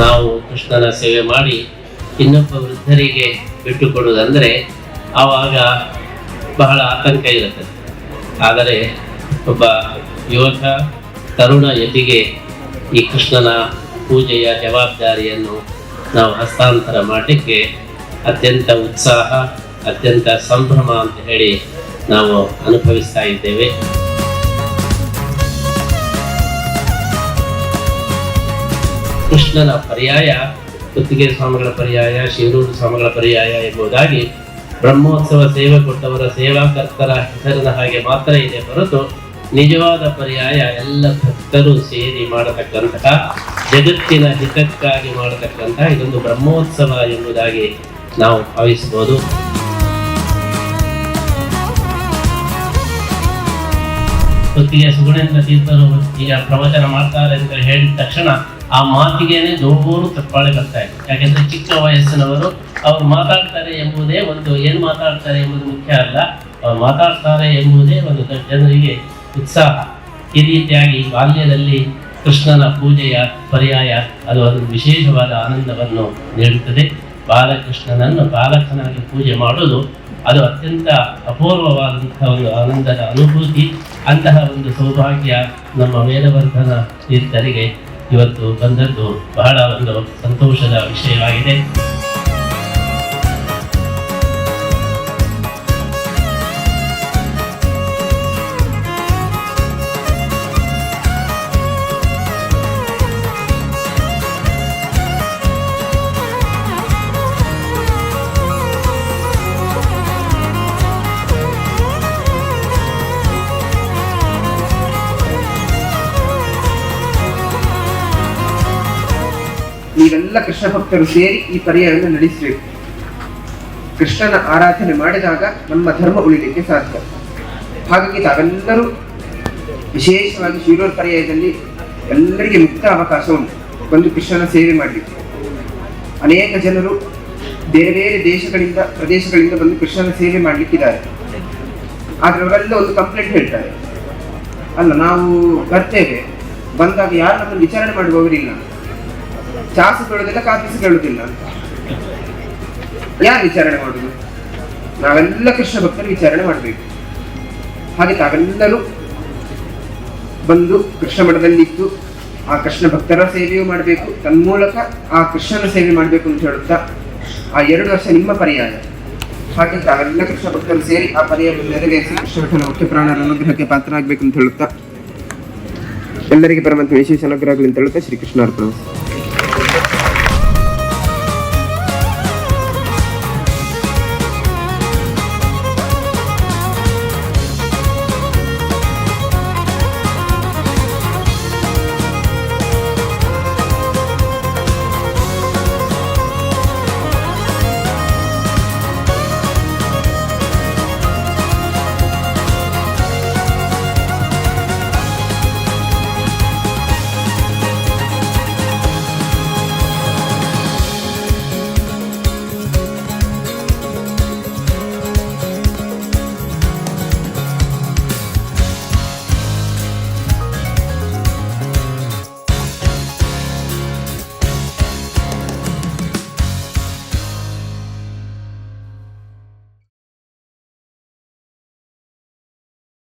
ನಾವು ಕೃಷ್ಣನ ಸೇವೆ ಮಾಡಿ ಇನ್ನೊಬ್ಬ ವೃದ್ಧರಿಗೆ ಬಿಟ್ಟು ಕೊಡುವುದಂದರೆ ಆವಾಗ ಬಹಳ ಆತಂಕ ಇರುತ್ತದೆ. ಆದರೆ ಒಬ್ಬ ಯುವಕ ತರುಣ ಯತಿಗೆ ಈ ಕೃಷ್ಣನ ಪೂಜೆಯ ಜವಾಬ್ದಾರಿಯನ್ನು ನಾವು ಹಸ್ತಾಂತರ ಮಾಡಲಿಕ್ಕೆ ಅತ್ಯಂತ ಉತ್ಸಾಹ, ಅತ್ಯಂತ ಸಂಭ್ರಮ ಅಂತ ಹೇಳಿ ನಾವು ಅನುಭವಿಸ್ತಾ ಇದ್ದೇವೆ. ಕೃಷ್ಣನ ಪರ್ಯಾಯ ಕುತ್ತಿಗೆ ಸ್ವಾಮಿಗಳ ಪರ್ಯಾಯ, ಶಿವರೂಢ ಸ್ವಾಮಿಗಳ ಪರ್ಯಾಯ ಎಂಬುದಾಗಿ ಬ್ರಹ್ಮೋತ್ಸವ ಸೇವೆ ಕೊಟ್ಟವರ ಸೇವಾಕರ್ತರ ಹೆಸರಿನ ಹಾಗೆ ಮಾತ್ರ ಇದೆ ಹೊರತು ನಿಜವಾದ ಪರ್ಯಾಯ ಎಲ್ಲ ಭಕ್ತರು ಸೇರಿ ಮಾಡತಕ್ಕಂತಹ, ಜಗತ್ತಿನ ಹಿತಕ್ಕಾಗಿ ಮಾಡತಕ್ಕಂತಹ ಇದೊಂದು ಬ್ರಹ್ಮೋತ್ಸವ ಎಂಬುದಾಗಿ ನಾವು ಭಾವಿಸಬಹುದು. ಹೊತ್ತಿಗೆ ಸುಗುಣೇಂದ್ರ ತೀರ್ಥರು ಈಗ ಪ್ರವಚನ ಮಾಡ್ತಾರೆ ಅಂತ ಹೇಳಿದ ತಕ್ಷಣ ಆ ಮಾತಿಗೇನೆ ಜೋರು ಚಪ್ಪಾಳೆ ಬರ್ತಾ ಇದೆ. ಯಾಕೆಂದ್ರೆ ಚಿಕ್ಕ ವಯಸ್ಸಿನವರು ಅವ್ರು ಮಾತಾಡ್ತಾರೆ ಎಂಬುದೇ ಒಂದು, ಏನು ಮಾತಾಡ್ತಾರೆ ಎಂಬುದು ಮುಖ್ಯ ಅಲ್ಲ, ಅವ್ರು ಮಾತಾಡ್ತಾರೆ ಎಂಬುದೇ ಒಂದು ಜನರಿಗೆ ಉತ್ಸಾಹ. ಈ ರೀತಿಯಾಗಿ ಬಾಲ್ಯದಲ್ಲಿ ಕೃಷ್ಣನ ಪೂಜೆಯ ಪರ್ಯಾಯ ಅದು ಒಂದು ವಿಶೇಷವಾದ ಆನಂದವನ್ನು ನೀಡುತ್ತದೆ. ಬಾಲಕೃಷ್ಣನನ್ನು ಬಾಲಕನಾಗಿ ಪೂಜೆ ಮಾಡೋದು ಅದು ಅತ್ಯಂತ ಅಪೂರ್ವವಾದಂತಹ ಒಂದು ಆನಂದದ ಅನುಭೂತಿ. ಅಂತಹ ಒಂದು ಸೌಭಾಗ್ಯ ನಮ್ಮ ವೇದವರ್ಧನ ತೀರ್ಥರಿಗೆ ಇವತ್ತು ಬಂದದ್ದು ಬಹಳ ಒಂದು ಸಂತೋಷದ ವಿಷಯವಾಗಿದೆ. ನೀವೆಲ್ಲ ಕೃಷ್ಣ ಭಕ್ತರು ಸೇರಿ ಈ ಪರ್ಯಾಯವನ್ನು ನಡೆಸಬೇಕು. ಕೃಷ್ಣನ ಆರಾಧನೆ ಮಾಡಿದಾಗ ನಮ್ಮ ಧರ್ಮ ಉಳಿಲಿಕ್ಕೆ ಸಾಧ್ಯ. ಹಾಗಾಗಿ ತಾವೆಲ್ಲರೂ ವಿಶೇಷವಾಗಿ ಶಿವರೂಢ ಪರ್ಯಾಯದಲ್ಲಿ ಎಲ್ಲರಿಗೆ ಮುಕ್ತ ಅವಕಾಶ ಉಂಟು ಬಂದು ಕೃಷ್ಣನ ಸೇವೆ ಮಾಡಲಿಕ್ಕೆ. ಅನೇಕ ಜನರು ಬೇರೆ ಬೇರೆ ದೇಶಗಳಿಂದ ಪ್ರದೇಶಗಳಿಂದ ಬಂದು ಕೃಷ್ಣನ ಸೇವೆ ಮಾಡಲಿಕ್ಕಿದ್ದಾರೆ. ಆದರೆ ಅವರೆಲ್ಲ ಒಂದು ಕಂಪ್ಲೇಂಟ್ ಹೇಳ್ತಾರೆ, ಅಲ್ಲ ನಾವು ಬರ್ತೇವೆ, ಬಂದಾಗ ಯಾರು ನಮ್ಮನ್ನು ವಿಚಾರಣೆ ಮಾಡುವವರಿಲ್ಲ, ಚಾಸು ಕೇಳುವುದಿಲ್ಲ, ಕಾಪಿಸಿ ಕೇಳುವುದಿಲ್ಲ, ಯಾರು ವಿಚಾರಣೆ ಮಾಡುದು? ನಾವೆಲ್ಲ ಕೃಷ್ಣ ಭಕ್ತರು ವಿಚಾರಣೆ ಮಾಡಬೇಕು. ಹಾಗೆ ತಾವೆಲ್ಲರೂ ಬಂದು ಕೃಷ್ಣ ಮಠದಲ್ಲಿದ್ದು ಆ ಕೃಷ್ಣ ಭಕ್ತರ ಸೇವೆಯೂ ಮಾಡಬೇಕು, ತನ್ಮೂಲಕ ಆ ಕೃಷ್ಣನ ಸೇವೆ ಮಾಡಬೇಕು ಅಂತ ಹೇಳುತ್ತಾ ಆ 2 ವರ್ಷ ನಿಮ್ಮ ಪರ್ಯಾಯ. ಹಾಗೆ ತಾವೆಲ್ಲ ಕೃಷ್ಣ ಭಕ್ತರು ಸೇರಿ ಆ ಪರ್ಯಾಯವನ್ನು ನೆರವೇರಿಸಿ ಕೃಷ್ಣ ಭಕ್ತನ ಮುಖ್ಯ ಪ್ರಾಣರ ಅನುಗ್ರಹಕ್ಕೆ ಪಾತ್ರರಾಗಬೇಕು ಅಂತ ಹೇಳುತ್ತಾ ಎಲ್ಲರಿಗೆ ಪರಮಾತ್ಮ ವಿಶೇಷ ಅನುಗ್ರಹಗಳು ಅಂತ ಹೇಳುತ್ತಾ ಶ್ರೀಕೃಷ್ಣ ಅರ್ಪಣ.